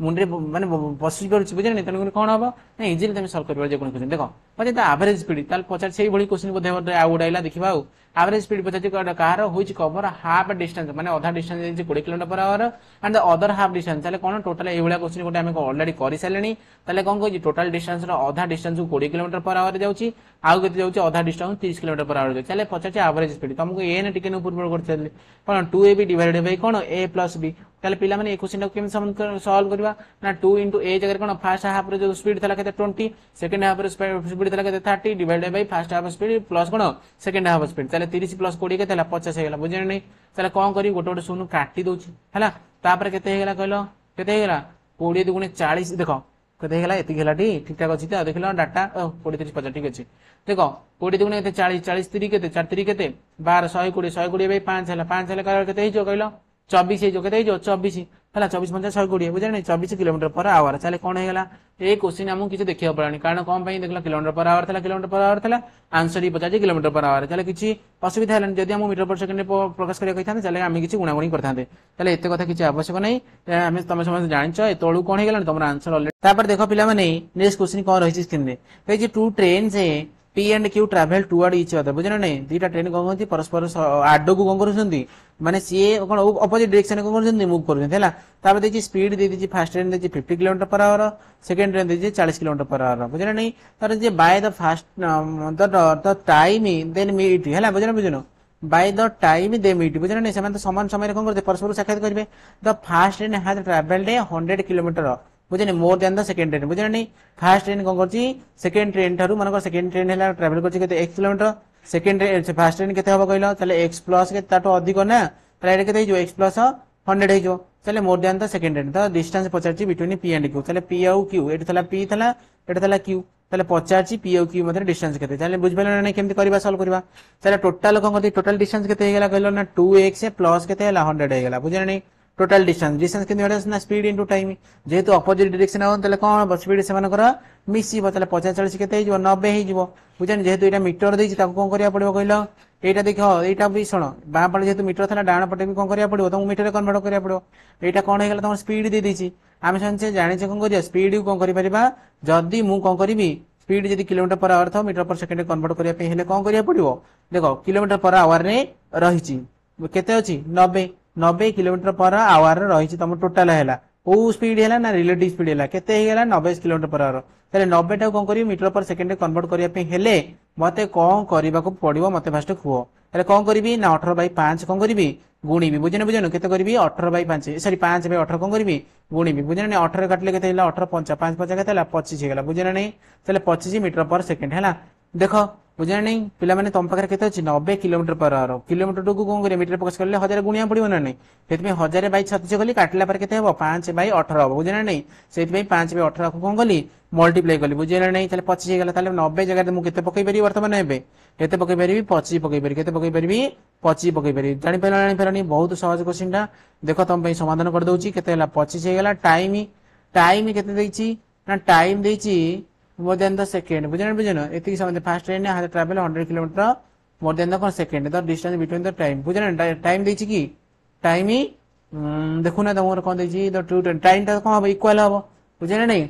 मुंडे माने पसि परछ बुझना नै तने कोन हबो नै इजीली तमे सॉल्व करिवो जे कोन क्वेश्चन देखो पजे त एवरेज स्पीड ताल पचार सेही भली क्वेश्चन बोधे आ उडाइला देखिबा एवरेज स्पीड पचाची कार होइच कवर हाफ डिस्टेंस माने आधा डिस्टेंस जे 20 kilometer per hour and the other half distance ताले कोन टोटल ए भलिया क्वेश्चन गोटे हम ऑलरेडी करि सालेनी ताले कोन कहै टोटल डिस्टेंस रो आधा डिस्टेंस 20 किलोमीटर पर आवर जाउची आउ केते जाउची आधा डिस्टेंस 30 किलोमीटर पर आवर जाउची ताले पचाची एवरेज स्पीड तुमको ए ने टिके न ऊपर करछले कोन 2ab divided by cone a + b ताले पिला माने ए क्वेश्चन को केम सॉल्व करबा ना 2 * a जगह कोन फर्स्ट हाफ रे जो स्पीड थला केते 20 सेकंड हाफ रे स्पीड थला केते 30 divided by first half speed plus cone second half speed ताले 30 + 20 केते 50 हे गेला बुझे नै ताले कोन करी गोटे गोटे सुनु काटी दोची हला तापर केते हे गेला कहलो केते हे गेला 20 * 2 = 40 देखो केते हे गेला एति गेला ठीक ठाक अछि त देखलो डाटा 20 30 50 ठीक अछि देखो 20 * 2 = 40 40 3 केते 4 3 केते 12 120 120 बाय 5 हला 5 हला केते हे जो कहलो 24 हे जो केते हे जो 24 हला 24 50 120 बुझे नै 24 किलोमीटर पर आवर चले कोन हे गेला ए क्वेश्चन हमु किछ देखिया पड़ानी कारण कोन पई देखला किलोमीटर पर आवर थला किलोमीटर पर आवर थला आंसर ही 50 किलोमीटर पर आवर चले किछि असुविधा हलन जदि हम मीटर पर सेकंड प्रकाश करिया कहिथान चले हम किछि गुणा गुणी करथांते चले एते कथा किछि आवश्यक नै हम तमे समझ जानिछ ए तळु कोन हे गेला तमरा आंसर ऑलरेडी तापर देखो पिला माने नेक्स्ट क्वेश्चन कोन रहिछि स्क्रीन रे कहि जे टू ट्रेन से P and Q travel toward each other बुझना नै दीटा ट्रेन कोन होती परस्पर आडो को कोन करछंती माने सी कोन ऑपोजिट डायरेक्शन कोन करछंती मूव करछंती हला तापर देछि स्पीड दे दिछि फर्स्ट ट्रेन देछि 50 kilometre per our second train देछि 40 किलोमीटर पर आवर बुझना नै तार जे by the fast the time then meet हला बुझना by the time they meet बुझना नै समान समान समय कोन करते परस्पर साक्षात करबे the fast train has travelled 100 kilometer बुझने more than the second train बुझना नै फर्स्ट ट्रेन कोन करछि सेकंड ट्रेन थारु मानको सेकंड ट्रेन हैला ट्रैवल करछि केते 1 kilometre second train first train केते हबो कहलो तले x प्लस के ताटो अधिक ना तले केते जो x प्लस 100 हे जो चले more than the second train तो डिस्टेंस पचारची बिटवीन पी एंड क्यू चले पी आउ क्यू एटी थला पी थला एटी थला क्यू चले पचारची पी आउ क्यू मध्य डिस्टेंस केते चले बुझ पाइलो ना केमती करबा सॉल्व करबा चले टोटल कोन करती टोटल डिस्टेंस केते हे गेला कहलो ना 2x प्लस केते हला 100 हे गेला बुझे नहीं टोटल डिस्टेंस डिस्टेंस केते हडस ना स्पीड इनटू टाइम जेहेतु अपोजिट डायरेक्शन हो तले कोन स्पीड से मानकर मिसी बतले 50 40 केते हे जिवो 90 हे जिवो बुझन जेहेतु एटा मीटर देछि ताको कोन करिया पड़िबो कहलो एटा देखो एटा भी सुनो बा पटे जेहेतु मीटर थला डाण पटे भी कोन करिया पड़िबो तुम मीटर कन्वर्ट करिया पड़िबो एटा कोन हे गेला तुम स्पीड दे देछि आमे संचे जानि छ कोन करिया स्पीड को कोन करि परिबा जदी मु कोन करिवि स्पीड जदी किलोमीटर पर आवर था मीटर पर सेकंड कन्वर्ट करिया पे हेले कोन करिया पड़िबो देखो किलोमीटर पर आवर रे रहिछि केते अछि 90 किलोमीटर पर आवर रहिछि तुम टोटल हैला ओ स्पीड हैला ना रिलेटिव स्पीड हैला केते हे गेला 90 किलोमीटर पर आवर तले 90 टा कोन करिवि मीटर पर सेकंड कन्वर्ट करिया पे हेले मते कोन करिबा को पड़िबो मते फास्ट खुओ तले कोन करिवि ना 18/5 कोन करिवि गुणीबि बुझने बुझनो केते करिवि 18/5 सॉरी 5/18 कोन करिवि गुणीबि बुझने नहीं 18 काटले केते हैला 18 5 5 5 केते हैला 25 हे गेला बुझने नहीं तले 25 मीटर पर सेकंड हैला देखो बुझने नहीं पिला माने तुम पाखरे केते अछि 90 kilometre per our kilometre to को कोन करे मीटर प्रकाश करले 1000 गुणिया पड़िबो ना नहीं सेतमे 1000/36 गली काटला पर केते हेबो 5/18 हो बुझने नहीं सेतमे 5/18 को कोन गली मल्टीप्लाई कली बुझने नहीं तले 25 हे गेला तले 90 जगह रे मु केते पकई परिबी वर्तमान हेबे केते पकई परिबी 25 पकई परिबी केते पकई परिबी 25 पकई परिबी जानि पेलानी बहुत सहज क्वेश्चन टा देखो तुम पे समाधान कर दउची केते हला 25 हे गेला टाइम केते देछि ना टाइम देछि मोर देन द सेकंड बुझन एति समय फास्ट ट्रेन ने has travel 100 kilometer more than the second the distance between the time बुझन टाइम देछि की टाइम देखु ना तमर कोन देछि द टू टाइम ता कोन हो इक्वल हो बुझन नहीं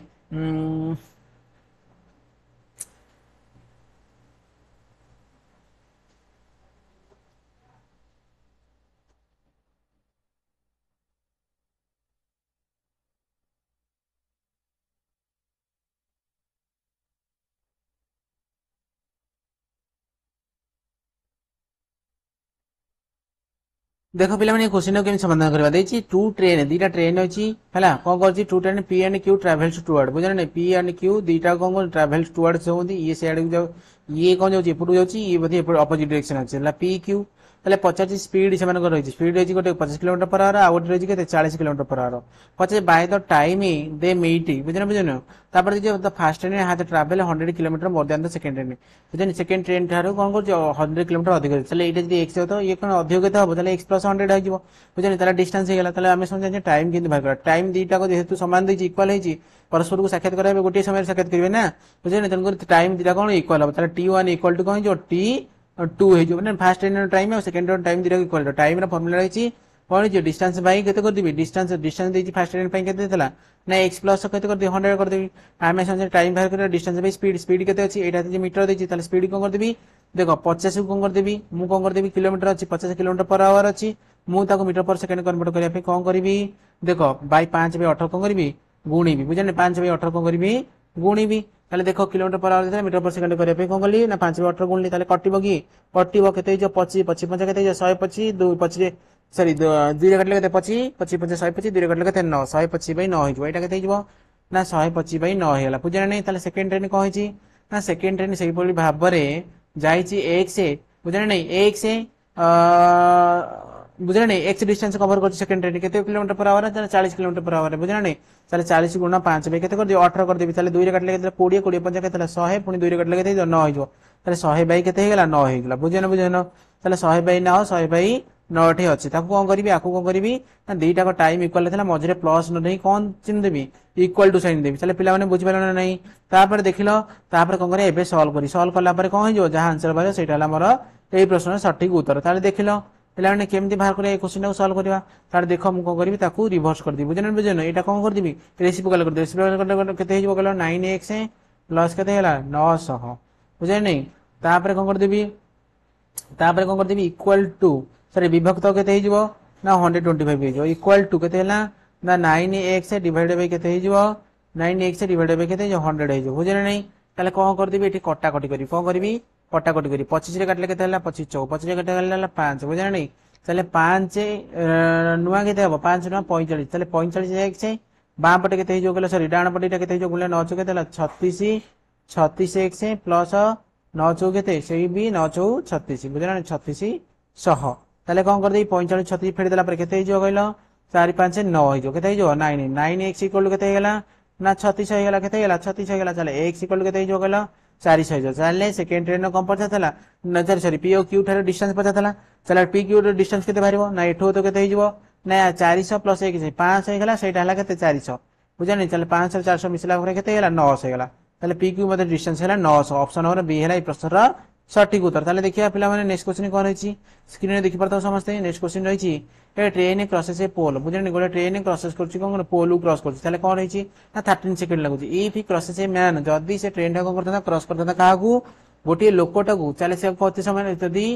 देखो पिला माने क्वेश्चन को समाधान करबा देछि टू ट्रेन दीटा ट्रेन अछि हला कोन करछि two train P and Q travels toward बुझन नै पी एंड क्यू दीटा कोन ट्रैवल्स टुवर्ड्स होंदी ये साइड को जाउ ये कोन जाउछि एपुटु जाउछि ये बधी एपुटु अपोजिट डायरेक्शन अछि हला पी क्यू तले 50 स्पीड से मानकर रहिछि स्पीड रहिछि गोटे 25 किलोमीटर पर आवर आ गोटे रहिछि केते 40 kilometer per hour 50 by the time they meet बुझन तापर जे the fast train has travel 100 kilometer more than the second train बुझन सेकंड ट्रेन थारो कोन करछि 100 किलोमीटर अधिक चले एटा जदी x होतो ये कोन अधिक केते हो तले x + 100 हो जिवो बुझन तले डिस्टेंस हे गेला तले हमें समझ जे टाइम किंतु भाग टाइम दीटा को जेहेतु समान दैछि इक्वल हैछि परस्पर को साक्षात कराबे गोटे समय साक्षात करबे ना बुझन तन टाइम दीटा कोन इक्वल हो तले t1 इक्वल टू कोन जो t2 हे जो माने फास्ट ट्रेन टाइम और सेकंड टाइम दीटा इक्वल टू टाइम रा फार्मूला रहिछि कोन जे डिस्टेंस बाई केते कर दिबी डिस्टेंस देछि फास्ट ट्रेन पई केते देला ना x प्लस केते कर दि 100 कर देबी हमें समझ टाइम बाहर कर डिस्टेंस बाई स्पीड केते अछि एटा जे मीटर देछि ताले स्पीड कोन कर देबी देखो 50 को कोन कर देबी मु कोन कर देबी किलोमीटर अछि 50 किलोमीटर पर आवर अछि मु ताको मीटर पर सेकंड कन्वर्ट करिया पे कोन करबी देखो बाई 5/18 कोन करबी गुणीबी बुझने 5/18 कोन करबी गुणीबी ताले देखो किलोमीटर पर आवर देला मीटर पर सेकंड करिया पे कोन करली ना 5/18 गुणली ताले कटिबो की कटिबो केते जो 25 25 केते जो 125 2 25 सॉरी 2 रे कटले केते 25 25 25 125 2 रे कटले केते 9 125/9 हिजो एटा केते हिजो ना 125/9 हेला बुझना नहीं ताले सेकंड ट्रेन को हिची ना सेकंड ट्रेन सेही पली भाबरे जाईची 1 से बुझना नहीं 1 से बुझना नहीं x डिस्टेंस कवर कर सेकंड ट्रेन केते किलोमीटर पर आवर है 40 किलोमीटर पर आवर है बुझना नहीं चले 40 गुणा 5 बे केते कर दियो 18 कर देबी चले 2 रे काटले केते 20 20 50 केते 100 पुनी 2 रे काटले केते 9 हिजो चले 100 बाई केते हे गेला 9 हे गेला बुझना चले 100 बाई 9 100 बाई 9 ठी अछि ताको कोन करबी आको कोन करबी ना दीटा को टाइम इक्वल थला मझरे प्लस न नहीं कोन चिन्ह देबी इक्वल टू साइन देबी चले पिला माने बुझि पालो ना नहीं तापर देखिलो तापर कोन करे एबे सॉल्व कला पर कोन हिजो जहां आंसर बारे सेटा हला मोर एई प्रश्न सठिक उत्तर ताले देखिलो पिला माने केमति बाहर करे क्वेश्चन को सॉल्व करबा तार देखो मु कोन करबी ताकू रिवर्स कर दी बुझन एटा कोन कर दिबी रेसिप्रोकल कर दे रेसिप्रोकल कर केते हिजो कहलो 9x प्लस केते हला 900 बुझै नहीं तापर कोन कर देबी तापर कोन कर देबी इक्वल टू सॉरी विभक्त केते हिजो ना 125 हिजो इक्वल टू केते हला ना 9x डिवाइडेड बाय केते हिजो 9x डिवाइडेड बाय केते 100 हिजो बुझै नहीं ताले कोन कर देबी एठी कटा कटी करी कोन करबी कटा कटी करी 25 रे काटले केते हला 25 25 रे काटले हला 5 बुझै नहीं चले 5 नुआ केते हबो 5 नुआ 45 चले 45 x बाम पटे केते हिजो गेला सॉरी डाण पटे केते हिजो गुले 9 केते हला 36 36x प्लस 9 चौ केते सेही भी 9 चौ 36 बुझना 36 100 ताले कोन कर दे 45 36 फेड देला पर केते हिजो गइलो 4 5 9 हो केते हो 9 9 x इक्वल टू केते हेला ना 36 हेला केते हेला 36 हेला चले x इक्वल टू केते हो गेला 400 हो चले सेकंड ट्रेन नो कम पड़ता थला नजर सॉरी p और q थारे डिस्टेंस पड़ता थला चले p q रो डिस्टेंस केते बारिबो ना एठो तो केते हिजबो ना 400 प्लस 1 5 हेला सेटा हला केते 400 बुझानी चले 500 400 मिसला करे केते हेला 900 हेला ताले p q मते डिस्टेंस हेला 900 ऑप्शन नंबर बी हेला ई प्रश्न रा सठिक उत्तर ताले देखिया पिला माने नेक्स्ट क्वेश्चन कोन होईची स्क्रीन रे देखि परता समझते नेक्स्ट क्वेश्चन रहिची ए ट्रेन क्रॉसेस ए पोल बुझानी गोटे ट्रेन क्रॉसेस करची कोन पोल क्रॉस करची ताले कोन होईची ना 13 सेकंड लागुची if he crosses a man जदी से ट्रेन टा कोन करता क्रॉस करता काहू गोटे लोकटा को चले से कति समय जदी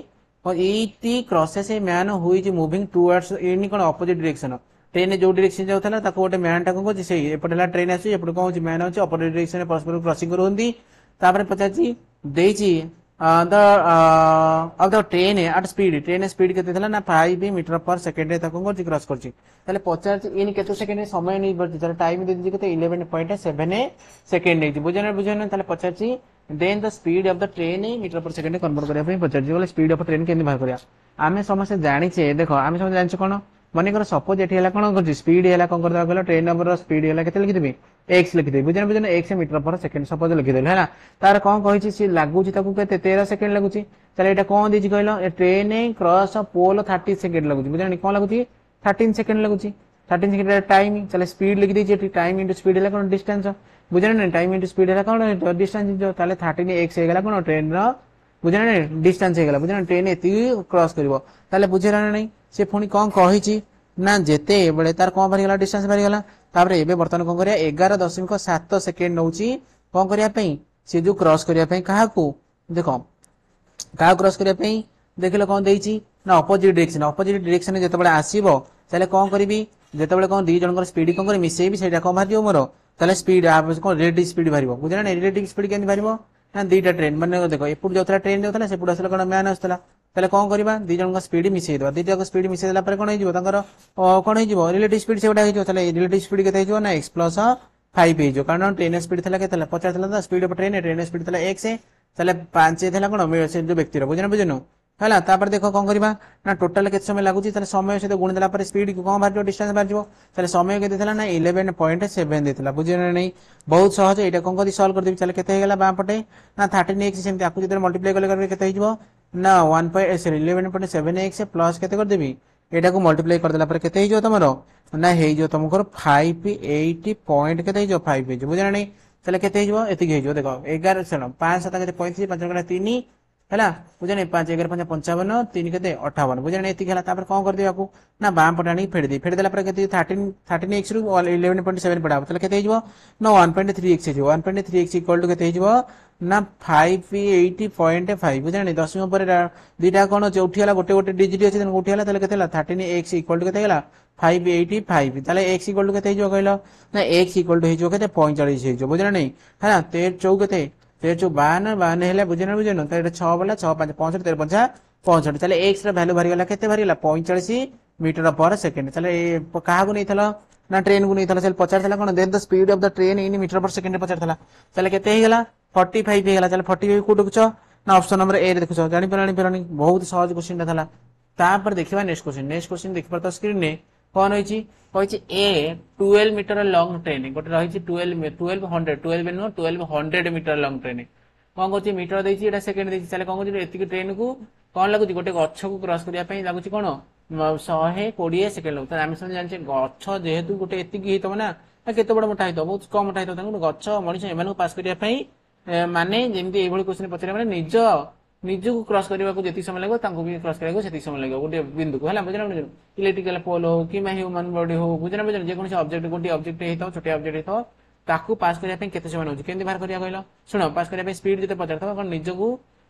इति क्रॉसेस ए मैन हुई मूविंग टुवर्ड्स एनी कोन ऑपोजिट डायरेक्शन ट्रेन जो डायरेक्शन जाउथला ताको गोटे मैन टा कोन से एपटला ट्रेन आसी एपट कोन होची मैन होची ऑपोजिट डायरेक्शन में परस्पर क्रॉसिंग करूंदी तापर पचाची देची of the train at speed केते थला ना 5 मीटर पर सेकंड रे ताको करची क्रॉस करची ताले 50 इन केते सेकंड समय नै बरती ताले टाइम दे दी केते 11.7 सेकंड नै बुझन ताले 50 then the speed of the train metre per second convert करिया पे 50 बोले स्पीड ऑफ ट्रेन केनि बाहर करिया आमे समस्त जानि छे देखो आमे समस्त जानि छ कोन मने कर सपोज एठी हला कोन करची स्पीड हला कोन करदा गलो ट्रेन नंबर स्पीड हला केते लिखि देबे x लिखि देबे बुझन x metre per second suppose लिखि देले हला तार कोन कहि छी सी लागु छी ताकू केते 13 सेकंड लागु छी चले एटा कोन दी छी कहलो ए ट्रेन क्रॉस पोल 30 सेकंड लागु छी बुझन कोन लागु छी 13 सेकंड लागु छी 13 सेकंड टाइम चले स्पीड लिखि दी छी टाइम इनटू स्पीड हला कोन डिस्टेंस बुझन टाइम इनटू स्पीड हला कोन डिस्टेंस जो ताले 13 x हे गला कोन ट्रेन रो बुझन डिस्टेंस हे गला बुझन ट्रेन एती क्रॉस करबो ताले बुझेला नै से पुनी कोन कहि छी ना जेते बळे तार कोन भरि गला डिस्टेंस भरि गला तापर एबे बर्तन कोन करिया 11.7 सेकंड नउची कोन करिया पई से जो क्रॉस करिया पई काहा को देखो काहा क्रॉस करिया पई देखिलो कोन देइची ना ऑपोजिट डायरेक्शन जेते बळे आसीबो ताले कोन करबी जेते बळे कोन दी जनकर स्पीड कोन करी मिसेबी सेटा कोन भरि दियो मोर ताले स्पीड आप कोन रेड स्पीड भरिबो बुझना नै रेड स्पीड केन भरिबो ना दीटा ट्रेन माने देखो एपुड जोतला ट्रेन जोतला सेपुड असला कोन मैन असला ताले कोन करबा दी जन का स्पीड मिसै दो दी जन का स्पीड मिसै देला पर कोन हिजबो तांकर कोन हिजबो रिलेटिव स्पीड सेटा हिजबो ताले रिलेटिव स्पीड केते हिजबो ना x प्लस 5 हिजबो कारण ट्रेन स्पीड थला केतला 50 थला स्पीड ऑफ ट्रेन स्पीड थला x है ताले 5 थला कोन से जो व्यक्ति रो बुझनो हला तापर देखो कोन करबा ना टोटल केते समय लागुची ताले समय से गुण देला पर स्पीड कोन बार डिस्टेंस बार जिवो ताले समय केते थला ना 11.7 देतला बुझनो नै बहुत सहज एटा कोन करी सॉल्व कर देबी चले केते हेगला बा पटे ना 13x सेमति आकु जदर मल्टीप्लाई करले केते हिजबो ना 11.7x प्लस केते कर देबी एटा को मल्टीप्लाई कर देला पर केते हिजो तमरो ना हेजो तुमको 580 पॉइंट केते हिजो 5 हिजो बुझना नै चले केते हिजो एति हिजो देखो 11 सुनो 5 7 केते 35 5 गणा 3 हैला बुझने 5 11 5 55 3 केते 58 बुझने एति गेला तापर कोन कर देबाकू ना बाम पटाणी फेड देला पर केते 13x रु 11.7 पडाब तले केते हिजो ना 1.3x हिजो 1.3x इक्वल टू केते हिजो ना 580.5 बुझने 10 पर दीटा कोन चौठी हला गोटे डिजिट अछि गोठी हला तले केते हला 13x इक्वल टू केते हला 585 तले x इक्वल टू केते हिजो कहलो ना x इक्वल टू हिजो केते 45 हिजो बुझना नै हैला 13 4 केते 52 हेले बुझनो तो 6 बोला 6 5 65 13 5 65 चले x रा वैल्यू भरि गला केते भरि गला 45 मीटर पर सेकंड चले काहा को नै थला ना ट्रेन को नै थला चल 50 थला कोन then the speed of the train in meter per second 50 थला चले केते हे गला 45 हे गला चले 45 को देखुछ ना ऑप्शन नंबर ए रे देखुछ जानि परणी बहुत सहज क्वेश्चन थला तापर देखिबा नेक्स्ट क्वेश्चन देखि परत स्क्रीन ने कोन होईची होईची ए 12 मीटर लॉन्ग ट्रेन गोटे रहिची 1200 मीटर लॉन्ग ट्रेन कोन करची मीटर देची एटा सेकंड देची चले कोन करची एतिकी ट्रेन को कोन लागुची गोटे गच्छ को क्रॉस करिया पई लागुची कोन 120 सेकंड लागु त आमे सब जानचे गच्छ जेहेतु गोटे एतिकी हितो ना केते बड मोटा हितो बहुत कम मोटा हितो तांको गच्छ मनिष एमानको पास करिया पई माने जेमति एभଳି क्वेश्चन पचरे माने निज को क्रॉस करबा को जति समय लागो तांको भी क्रॉस करबा को सेति समय लागो गोटे बिंदु को हला बुझना इलेक्ट्रिकल पोल हो कि ह्यूमन बॉडी हो बुझना जे कोन ऑब्जेक्ट गोटे ऑब्जेक्ट हेतो छोटे ऑब्जेक्ट हेतो ताकू पास करिया पे केते समय होची केंदी बाहर करिया कहलो सुनो पास करिया पे स्पीड जते पचारथबा कोन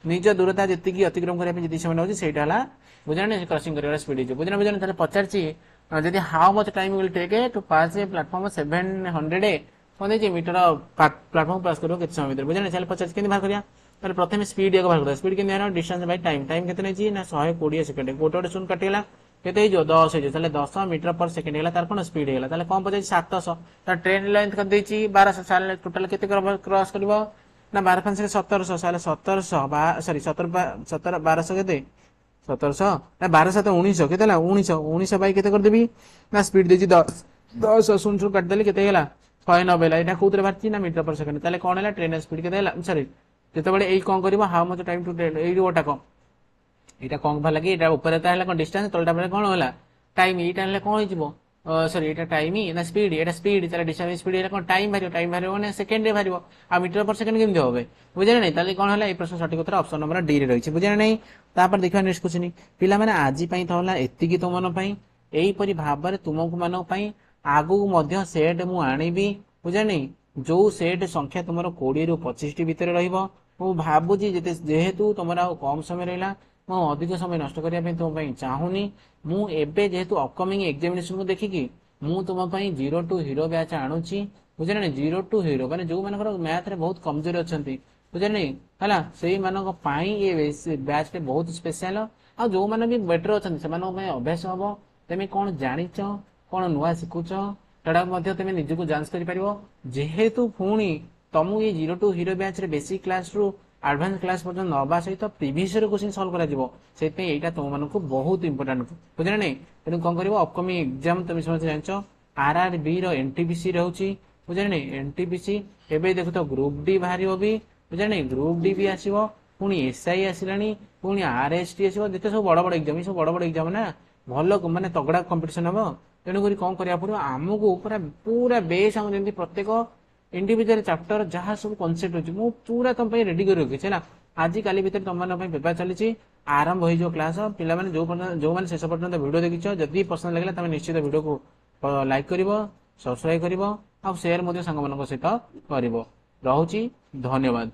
निज दूरता जति की अतिक्रम करिया पे जति समय होची सेटा हला बुझना क्रॉसिंग करिया स्पीड जो बुझना ताले पचारची जदी how much time will take to pass a platform 700 कोन जे मीटर प्लेटफॉर्म पास करो केते समय भीतर बुझना चल 50 केंदी बाहर करिया ताले प्रथम स्पीड एक बाहर करिया स्पीड केंदी आनो डिस्टेंस बाय टाइम केते नै छी ना 120 सेकंड कोटोड सुन कटिला केते जो 10 है चले 10 मीटर पर सेकंड हेला तार कोन स्पीड हेला ताले कोन पजे 700 ता ट्रेन लेंथ कर देची 1200 साल टोटल केते क्रॉस करबो ना 12 5 1700 साल 1700 सॉरी 17 1200 केते 1700 ना 12 7 1900 केते हला 1900 बाई केते कर देबी ना स्पीड देछि 10 10 शून्य काट देली केते गेला 190 ला एटा कोतरे बारछि ना मीटर पर सेकंड ताले कोन हला ट्रेन स्पीड केते हला सॉरी जेतेबेले एई कोन करबो how much time to train एई ओटा को एटा कोन भला कि एटा ऊपर ता हला कोन डिस्टेंस तलटा बेले कोन होला टाइम एटा हला कोन हिजबो सॉरी एटा टाइम ही ना स्पीड एटा स्पीड ताले डिस्टेंस स्पीड एटा कोन टाइम भारियो माने सेकंड रे भारियो आ मीटर पर सेकंड केमि होबे बुझले नै ताले कोन हला ए प्रश्न सठिक उत्तर ऑप्शन नंबर डी रे रहिछि बुझले नै तापर देखिबा नेक्स्ट क्वेश्चन पिला माने आजि पई त होला एतिकी तो मन पई एई परि भाबरे तुमको मानो पई आगु मध्य सेट मु आनिबी बुझले नै जो सेट संख्या तुमरो 20 रु 25 टी भीतर रहिबो मु भाबुजी जेहेतु तुमरा कम समय रहिला मु अधिक समय नष्ट करिया पे तुम पई चाहुनी मु एबे जेहेतु अपकमिंग एग्जामिनेशन को देखिकी मु तुम पई 0 टू हीरो बैच आणुची बुझले नै 0 टू हीरो माने जो मानकर मैथ रे बहुत कमजोर अछंती बुझले नै हला सेही मानक पई ए बैच रे बहुत स्पेशल आ जो माने भी बेटर अछंती से मानक पई अभ्यास हबो तमे कोन जानिचो कोन नुवा सिकुचो तडा मध्य तमे निज को जांच करि परिबो जेहेतु पुणी तमु ये 0 टू हीरो बैच रे बेसिक क्लास रु एडवांस क्लास पर्यंत नबा सहित प्रीवियस ईयर क्वेश्चन सॉल्व करा जिवो सेते एटा तुम मानको बहुत इंपोर्टेंट बुझले नै तेनु कोन करबो अपकमिंग एग्जाम तमे समझ जानचो आरआरबी रो एनटीपीसी रहउची बुझले नै एनटीपीसी एबे देखो तो ग्रुप डी भारियो भी बुझले नै ग्रुप डी भी आसीबो पुणी एसआई आसिलानी पुणी आरएसटी आसीबो जेते सब बड़ बड़ एग्जाम सब बड़ बड़ एग्जाम ना भलो माने तगड़ा कंपटीशन हबो तेनु करी कोन करिया पड़ो आमको पूरा पूरा बेस हम जेंति प्रत्येक इंडिविजुअल चैप्टर जहाँ सब कॉन्सेप्ट होची मु पूरा तुम पे रेडी कर रखी है आज काली भीतर तुम मान पेपर चली आरंभ हो क्लास पिला माने जो माने शेष पर्यंत वीडियो देखिछ जदि पसंद लागला तमे निश्चित वीडियो को लाइक करिवो सब्सक्राइब करिवो आ शेयर मध्य संग मानक सहित करिवो रहुची धन्यवाद।